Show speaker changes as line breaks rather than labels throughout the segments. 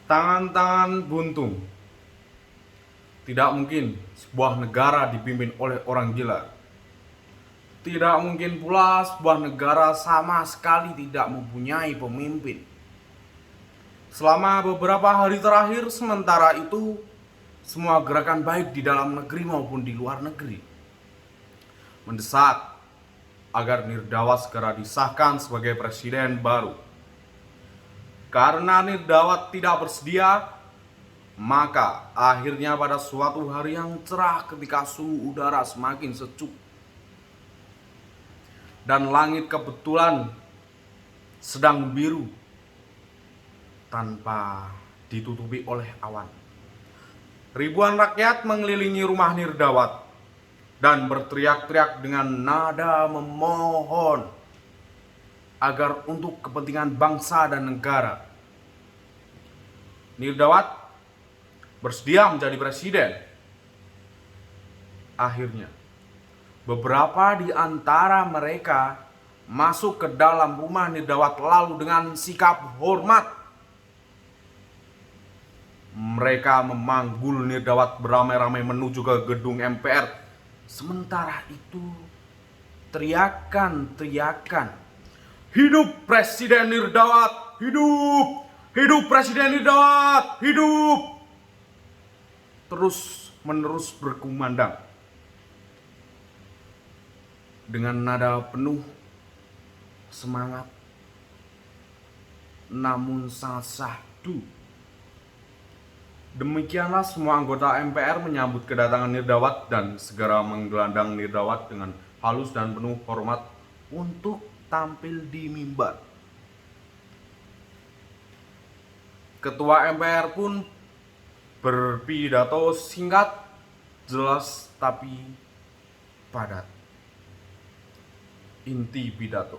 Tangan-tangan buntung. Tidak mungkin sebuah negara dipimpin oleh orang gila. Tidak mungkin pula sebuah negara sama sekali tidak mempunyai pemimpin. Selama beberapa hari terakhir, sementara itu, semua gerakan baik di dalam negeri maupun di luar negeri mendesak agar Nirdawat segera disahkan sebagai presiden baru. Karena Nirdawat tidak bersedia, maka akhirnya pada suatu hari yang cerah ketika suhu udara semakin sejuk dan langit kebetulan sedang biru tanpa ditutupi oleh awan, ribuan rakyat mengelilingi rumah Nirdawat dan berteriak-teriak dengan nada memohon agar untuk kepentingan bangsa dan negara, Nirdawat bersedia menjadi presiden. Akhirnya, beberapa di antara mereka masuk ke dalam rumah Nirdawat lalu dengan sikap hormat mereka memanggul Nirdawat beramai-ramai menuju ke gedung MPR. Sementara itu, teriakan-teriakan, "Hidup Presiden Nirdawat! Hidup! Hidup Presiden Nirdawat! Hidup!" terus menerus berkumandang dengan nada penuh semangat namun sangat syahdu. Demikianlah semua anggota MPR menyambut kedatangan Nirdawat dan segera menggelandang Nirdawat dengan halus dan penuh hormat untuk tampil di mimbar. Ketua MPR pun berpidato singkat, jelas tapi padat. Inti pidato: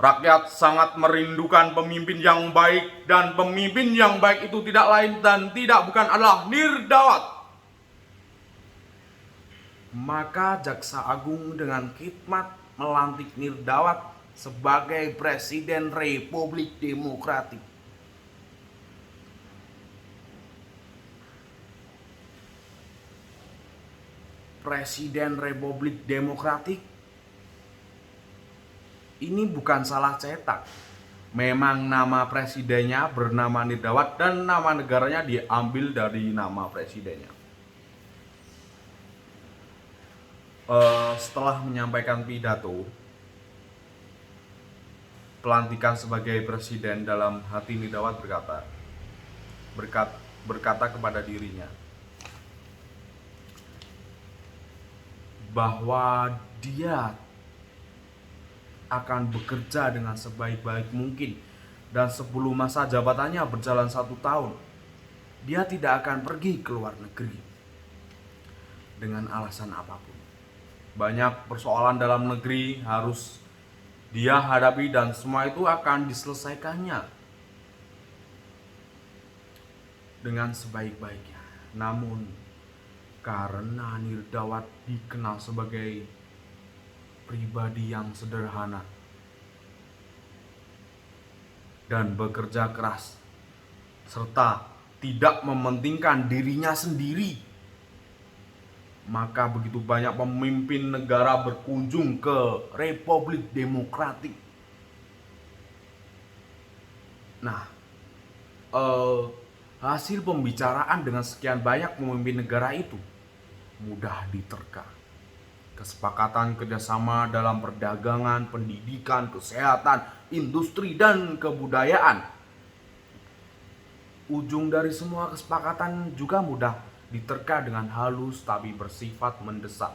rakyat sangat merindukan pemimpin yang baik, dan pemimpin yang baik itu tidak lain dan tidak bukan adalah Nirdawat. Maka Jaksa Agung dengan khidmat melantik Nirdawat sebagai Presiden Republik Demokratik. Presiden Republik Demokratik ini bukan salah cetak. Memang nama presidennya bernama Nirdawat dan nama negaranya diambil dari nama presidennya. Setelah menyampaikan pidato pelantikan sebagai presiden, dalam hati Nirdawat berkata kepada dirinya bahwa dia akan bekerja dengan sebaik-baik mungkin, dan sebelum masa jabatannya berjalan 1 tahun, dia tidak akan pergi ke luar negeri dengan alasan apapun. Banyak persoalan dalam negeri harus dia hadapi dan semua itu akan diselesaikannya dengan sebaik-baiknya. Namun karena Nirdawat dikenal sebagai pribadi yang sederhana dan bekerja keras serta tidak mementingkan dirinya sendiri, maka begitu banyak pemimpin negara berkunjung ke Republik Demokratik. Nah, hasil pembicaraan dengan sekian banyak pemimpin negara itu mudah diterka. Kesepakatan kerjasama dalam perdagangan, pendidikan, kesehatan, industri, dan kebudayaan. Ujung dari semua kesepakatan juga mudah diterka dengan halus tapi bersifat mendesak.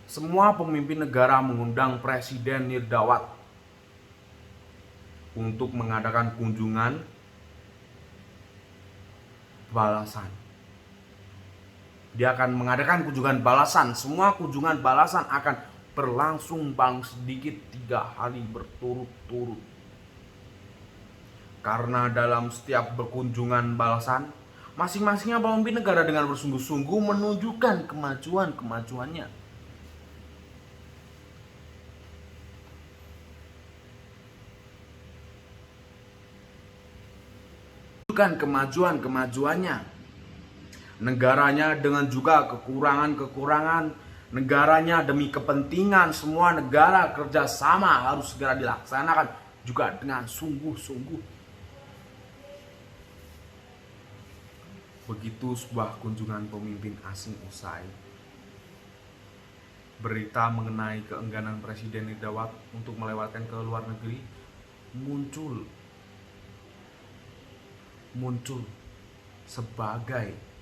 Semua pemimpin negara mengundang Presiden Nirdawat untuk mengadakan kunjungan balasan. Dia akan mengadakan kunjungan balasan. Semua kunjungan balasan akan berlangsung paling sedikit 3 hari berturut-turut. Karena dalam setiap berkunjungan balasan, masing-masingnya pemimpin negara dengan bersungguh-sungguh menunjukkan kemajuan-kemajuannya. kemajuan-kemajuannya. Negaranya dengan juga kekurangan-kekurangan negaranya demi kepentingan semua negara kerjasama harus segera dilaksanakan juga dengan sungguh-sungguh. Begitu sebuah kunjungan pemimpin asing usai, berita mengenai keengganan Presiden Nirdawan untuk melewatkan ke luar negeri muncul sebagai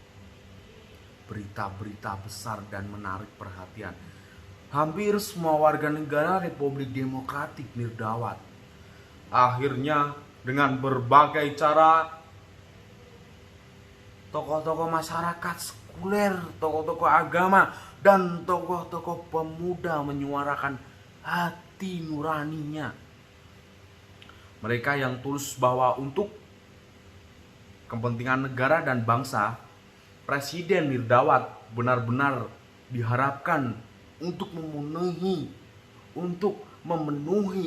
berita-berita besar dan menarik perhatian hampir semua warga negara Republik Demokratik Nirdawan. Akhirnya dengan berbagai cara tokoh-tokoh masyarakat sekuler, tokoh-tokoh agama, dan tokoh-tokoh pemuda menyuarakan hati nuraninya. Mereka yang tulus bahwa untuk kepentingan negara dan bangsa, Presiden Nirdawan benar-benar diharapkan untuk memenuhi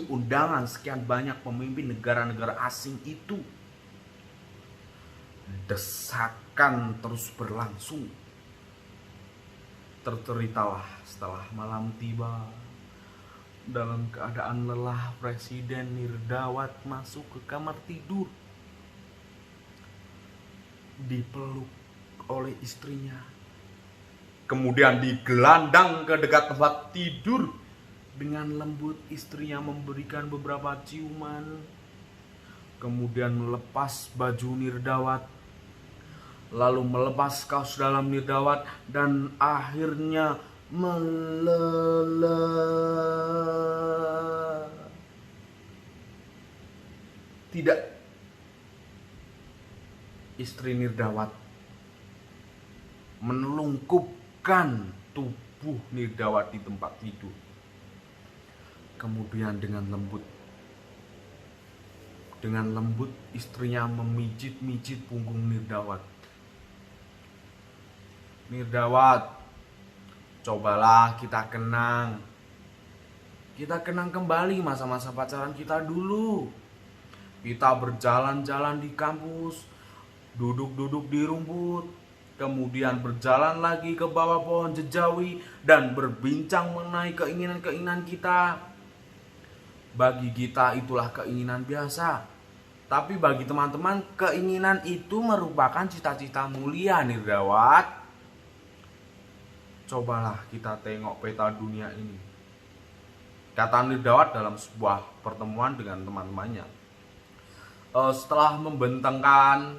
undangan sekian banyak pemimpin negara-negara asing itu. Desakan terus berlangsung. Terceritalah setelah malam tiba, dalam keadaan lelah Presiden Nirdawan masuk ke kamar tidur, dipeluk oleh istrinya, kemudian digelandang ke dekat tempat tidur. Dengan lembut istrinya memberikan beberapa ciuman, kemudian melepas baju Nirdawan, lalu melepas kaos dalam Nirdawan, dan akhirnya meleleh. Tidak, istri Nirdawan menelungkupkan tubuh Nirdawan di tempat tidur. Kemudian dengan lembut istrinya memijit-mijit punggung Nirdawan. Nirdawan, cobalah kita kenang kembali masa-masa pacaran kita dulu. Kita berjalan-jalan di kampus, duduk-duduk di rumput, kemudian berjalan lagi ke bawah pohon jejawi dan berbincang mengenai keinginan-keinginan kita. Bagi kita itulah keinginan biasa, tapi bagi teman-teman keinginan itu merupakan cita-cita mulia Nirdawan. Cobalah kita tengok peta dunia ini, kata Nirdawan dalam sebuah pertemuan dengan teman-temannya. Setelah membentangkan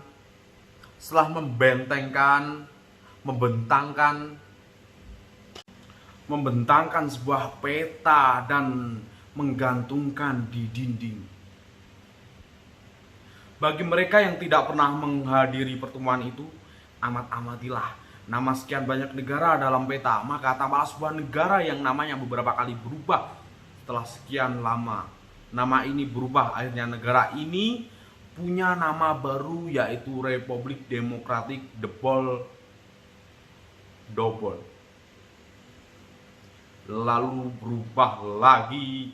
sebuah peta dan menggantungkan di dinding. Bagi mereka yang tidak pernah menghadiri pertemuan itu, amatilah nama sekian banyak negara dalam peta, maka tambahlah sebuah negara yang namanya beberapa kali berubah. Setelah sekian lama, nama ini berubah. Akhirnya negara ini punya nama baru, yaitu Republik Demokratik Dobol. Lalu berubah lagi,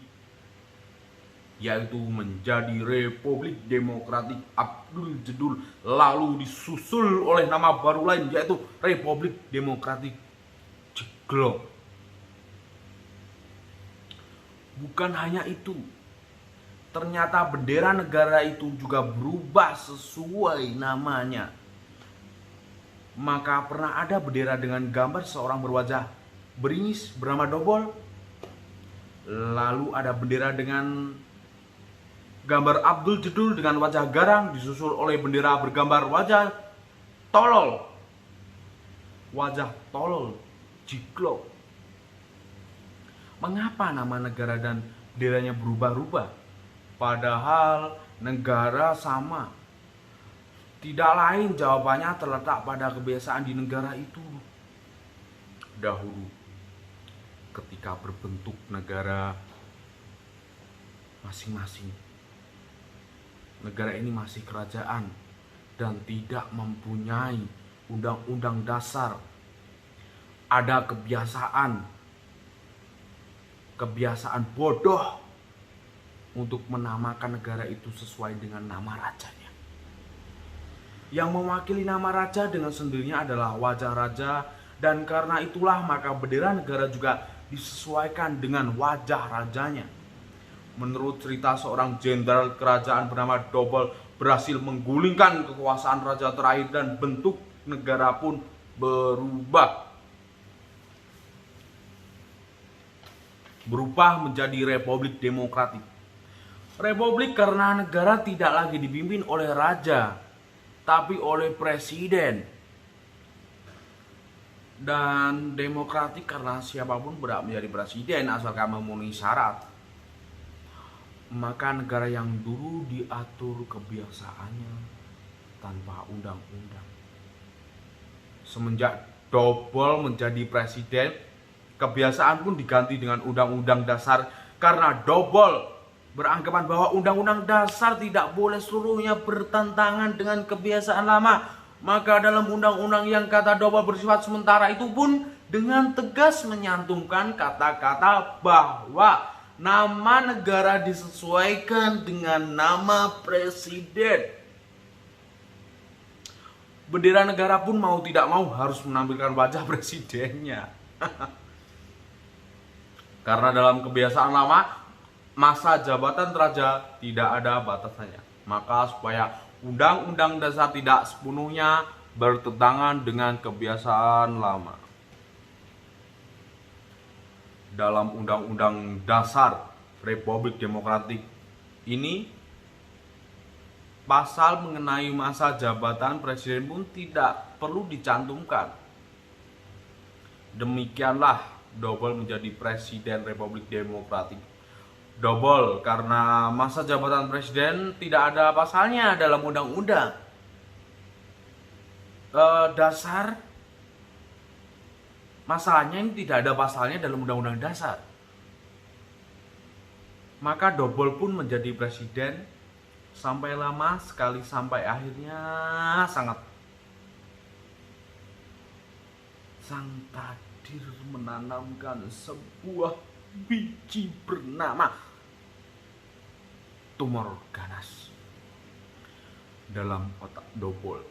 yaitu menjadi Republik Demokratik Abdul Jedul, lalu disusul oleh nama baru lain, yaitu Republik Demokratik Jiglo. Bukan hanya itu, ternyata bendera negara itu juga berubah sesuai namanya. Maka pernah ada bendera dengan gambar seorang berwajah beringis bernama Dobol. Lalu ada bendera dengan gambar Abdul Jedul dengan wajah garang, disusul oleh bendera bergambar wajah tolol Jiglo. Mengapa nama negara dan benderanya berubah-ubah? Padahal negara sama. Tidak lain jawabannya terletak pada kebiasaan di negara itu. Dahulu, ketika berbentuk negara masing-masing, negara ini masih kerajaan dan tidak mempunyai undang-undang dasar. Ada kebiasaan bodoh untuk menamakan negara itu sesuai dengan nama rajanya. Yang mewakili nama raja dengan sendirinya adalah wajah raja, dan karena itulah maka bendera negara juga disesuaikan dengan wajah rajanya. Menurut cerita, seorang jenderal kerajaan bernama Dobel berhasil menggulingkan kekuasaan raja terakhir dan bentuk negara pun berubah menjadi Republik Demokratik. Republik karena negara tidak lagi dipimpin oleh raja, tapi oleh presiden. Dan demokratik karena siapapun berhak menjadi presiden asalkan memenuhi syarat. Maka negara yang dulu diatur kebiasaannya tanpa undang-undang, semenjak Dobel menjadi presiden, kebiasaan pun diganti dengan undang-undang dasar karena Dobel beranggapan bahwa undang-undang dasar tidak boleh seluruhnya bertentangan dengan kebiasaan lama. Maka dalam undang-undang yang kata Dobel bersifat sementara itu pun dengan tegas menyantumkan kata-kata bahwa nama negara disesuaikan dengan nama presiden. Bendera negara pun mau tidak mau harus menampilkan wajah presidennya. Karena dalam kebiasaan lama, masa jabatan raja tidak ada batasannya. Maka supaya undang-undang dasar tidak sepenuhnya bertentangan dengan kebiasaan lama, dalam undang-undang dasar Republik Demokratik ini, pasal mengenai masa jabatan presiden pun tidak perlu dicantumkan. Demikianlah Dobel menjadi presiden Republik Demokratik. Dobel karena masa jabatan presiden tidak ada pasalnya dalam undang-undang dasar. Masalahnya ini tidak ada pasalnya dalam undang-undang dasar. Maka Dobel pun menjadi presiden sampai lama sekali, sampai akhirnya sang takdir menanamkan sebuah biji bernama tumor ganas dalam otak Dobel.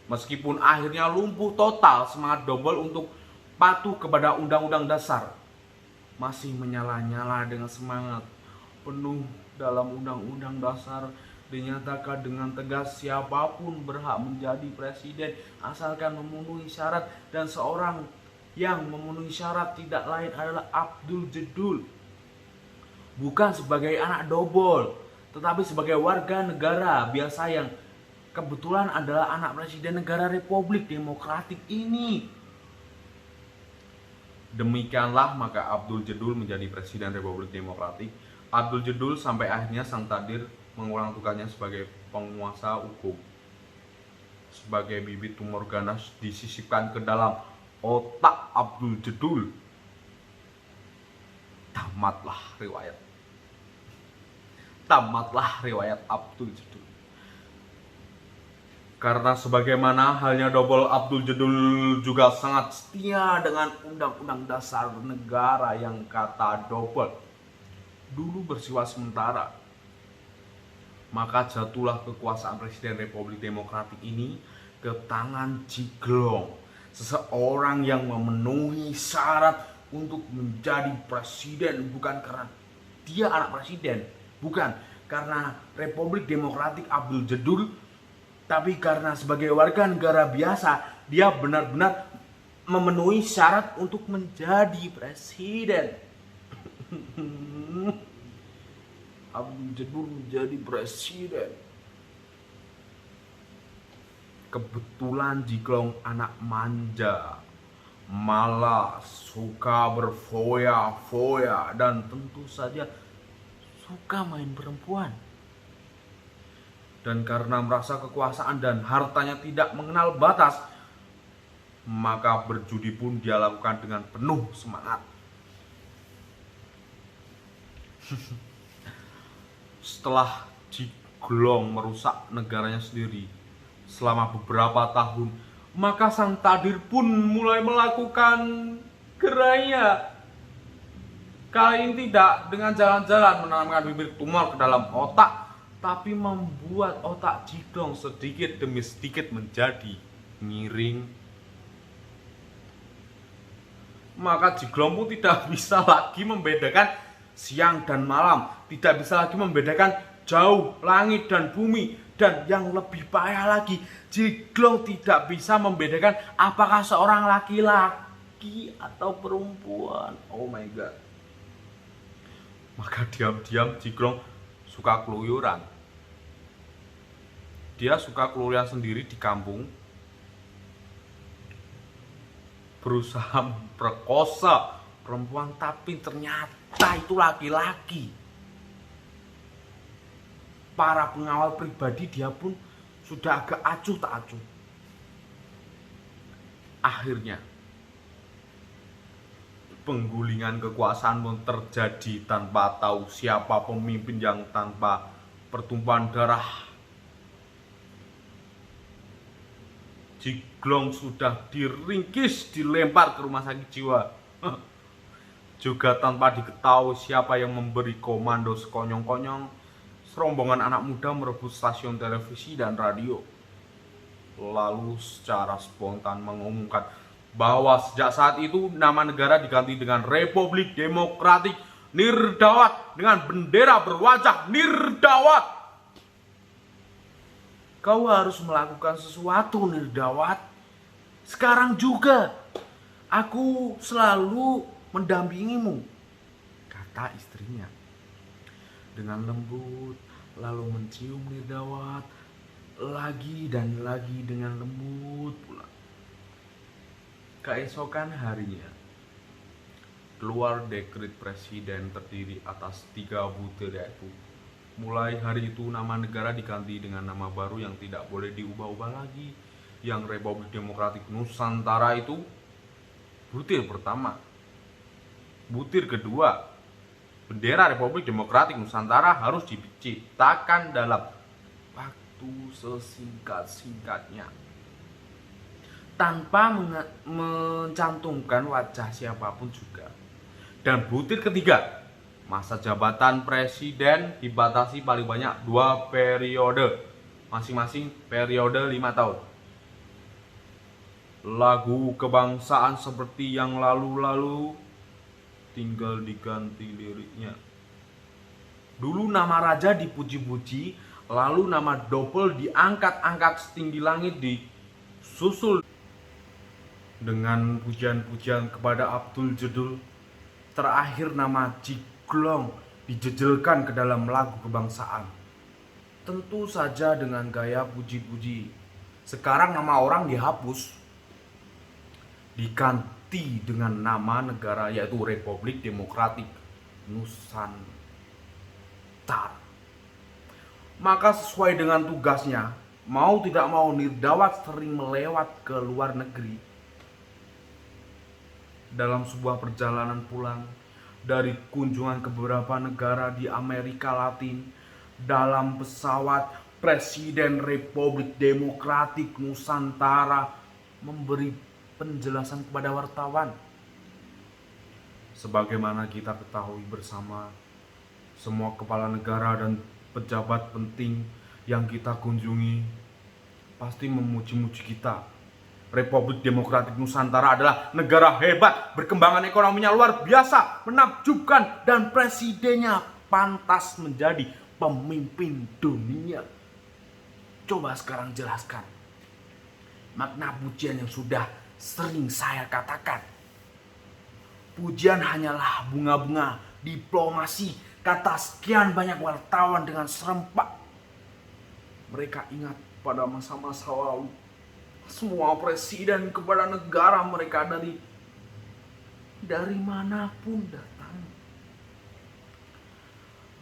Meskipun akhirnya lumpuh total semangat Dobel untuk patuh kepada undang-undang dasar, masih menyala-nyala dengan semangat penuh. Dalam undang-undang dasar dinyatakan dengan tegas siapapun berhak menjadi presiden asalkan memenuhi syarat, dan seorang yang memenuhi syarat tidak lain adalah Abdul Jedul, bukan sebagai anak Dobel, tetapi sebagai warga negara biasa yang kebetulan adalah anak presiden negara Republik Demokratik ini. Demikianlah maka Abdul Jedul menjadi presiden Republik Demokratik. Abdul Jedul sampai akhirnya sang takdir mengulang tugasnya sebagai penguasa hukum. Sebagai bibit tumor ganas disisipkan ke dalam otak Abdul Jedul. Tamatlah riwayat Abdul Jedul. Karena sebagaimana halnya Dobel, Abdul Jedul juga sangat setia dengan undang-undang dasar negara yang kata Dobel dulu bersifat sementara. Maka jatuhlah kekuasaan presiden Republik Demokratik ini ke tangan Jiglong, seseorang yang memenuhi syarat untuk menjadi presiden, bukan karena dia anak presiden, bukan karena Republik Demokratik Abdul Jedul, tapi karena sebagai warga negara biasa dia benar-benar memenuhi syarat untuk menjadi presiden. Abdul Jedul menjadi presiden. Kebetulan Jiglong anak manja, malas, suka berfoya-foya, dan tentu saja suka main perempuan. Dan karena merasa kekuasaan dan hartanya tidak mengenal batas, maka berjudi pun dia lakukan dengan penuh semangat. Setelah Jiglong merusak negaranya sendiri selama beberapa tahun, maka sang takdir pun mulai melakukan geraya. Kali ini tidak dengan jalan-jalan menanamkan bibit tumor ke dalam otak, tapi membuat otak Jiglong sedikit demi sedikit menjadi miring. Maka Jiglong pun tidak bisa lagi membedakan siang dan malam, tidak bisa lagi membedakan jauh langit dan bumi, dan yang lebih payah lagi, Jiglong tidak bisa membedakan apakah seorang laki-laki atau perempuan. Oh my god. Maka diam-diam Jiglong suka keluyuran. Dia suka keluyuran sendiri di kampung, berusaha memperkosa perempuan, tapi ternyata itu laki-laki. Para pengawal pribadi dia pun sudah agak acuh tak acuh. Akhirnya penggulingan kekuasaan pun terjadi tanpa tahu siapa pemimpin yang tanpa pertumpahan darah. Jiglong sudah diringkis, dilempar ke rumah sakit jiwa. Juga tanpa diketahui siapa yang memberi komando sekonyong-konyong, serombongan anak muda merebut stasiun televisi dan radio. Lalu secara spontan mengumumkan bahwa sejak saat itu nama negara diganti dengan Republik Demokratik Nirdawat dengan bendera berwajah Nirdawat. Kau harus melakukan sesuatu, Nirdawat. Sekarang juga. Aku selalu mendampingimu, kata istrinya. Dengan lembut, lalu mencium Nirdawat lagi dan lagi dengan lembut pula. Keesokan harinya, keluar dekret presiden terdiri atas 3 butir, yaitu mulai hari itu nama negara diganti dengan nama baru yang tidak boleh diubah-ubah lagi. Yang Republik Demokratik Nusantara itu butir pertama. Butir kedua, bendera Republik Demokratik Nusantara harus diciptakan dalam waktu sesingkat-singkatnya, tanpa mencantumkan wajah siapapun juga. Dan butir ketiga, masa jabatan presiden dibatasi paling banyak 2 periode, masing-masing periode 5 tahun. Lagu kebangsaan seperti yang lalu-lalu tinggal diganti liriknya. Dulu nama raja dipuji-puji, lalu nama Dopel diangkat-angkat setinggi langit, disusul dengan pujian-pujian kepada Abdul Jedul. Terakhir nama Jiglong dijejelkan ke dalam lagu kebangsaan. Tentu saja dengan gaya puji-puji. Sekarang nama orang dihapus, diganti dengan nama negara, yaitu Republik Demokratik Nusantara. Maka sesuai dengan tugasnya, mau tidak mau Nirdawat sering melewat ke luar negeri. Dalam sebuah perjalanan pulang dari kunjungan ke beberapa negara di Amerika Latin, dalam pesawat Presiden Republik Demokratik Nusantara memberi penjelasan kepada wartawan. Sebagaimana kita ketahui bersama, semua kepala negara dan pejabat penting yang kita kunjungi pasti memuji-muji kita. Republik Demokratik Nusantara adalah negara hebat, berkembangan ekonominya luar biasa, menakjubkan, dan presidennya pantas menjadi pemimpin dunia. Coba sekarang jelaskan makna pujian yang sudah sering saya katakan. Pujian hanyalah bunga-bunga diplomasi, kata sekian banyak wartawan dengan serempak. Mereka ingat pada masa-masa lalu, semua presiden kepada negara mereka dari manapun datang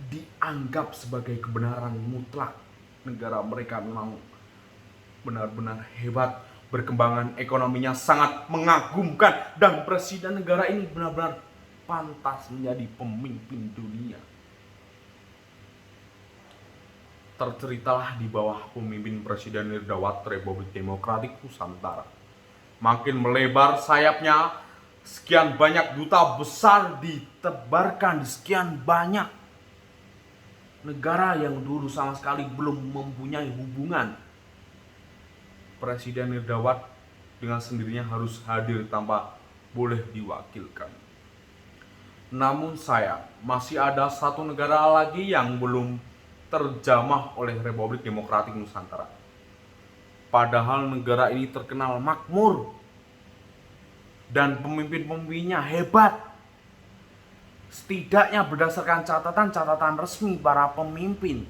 dianggap sebagai kebenaran mutlak. Negara mereka memang benar-benar hebat, berkembangan ekonominya sangat mengagumkan, dan presiden negara ini benar-benar pantas menjadi pemimpin dunia. Terceritalah di bawah pemimpin Presiden Nirdawat Republik Demokratik Nusantara. Makin melebar sayapnya, sekian banyak duta besar ditebarkan di sekian banyak negara yang dulu sama sekali belum mempunyai hubungan, Presiden Nirdawan dengan sendirinya harus hadir tanpa boleh diwakilkan. Namun sayang, masih ada satu negara lagi yang belum terjamah oleh Republik Demokratik Nusantara. Padahal negara ini terkenal makmur dan pemimpin-pemimpinnya hebat. Setidaknya berdasarkan catatan-catatan resmi para pemimpin.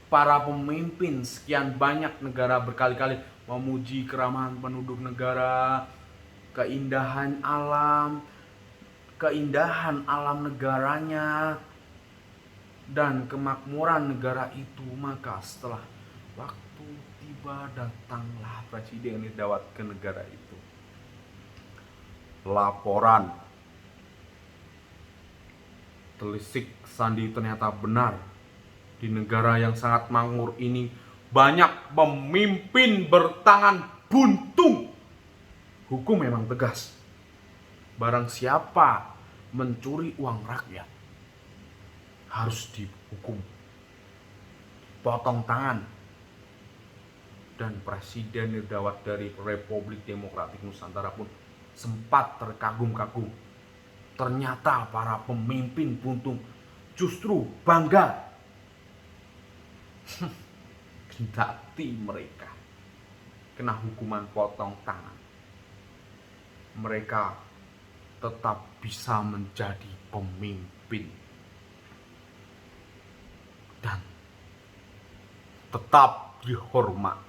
Para pemimpin sekian banyak negara berkali-kali memuji keramahan penduduk negara, keindahan alam negaranya, dan kemakmuran negara itu. Maka setelah waktu tiba, datanglah Presiden Nirdawan ke negara itu. Laporan telisik Sandi ternyata benar. Di negara yang sangat makmur ini banyak pemimpin bertangan buntung. Hukum memang tegas. Barang siapa mencuri uang rakyat harus dihukum, potong tangan. Dan Presiden Nirdawan dari Republik Demokratik Nusantara pun sempat terkagum-kagum. Ternyata para pemimpin buntung justru bangga kendati mereka kena hukuman potong tangan, mereka tetap bisa menjadi pemimpin dan tetap dihormati.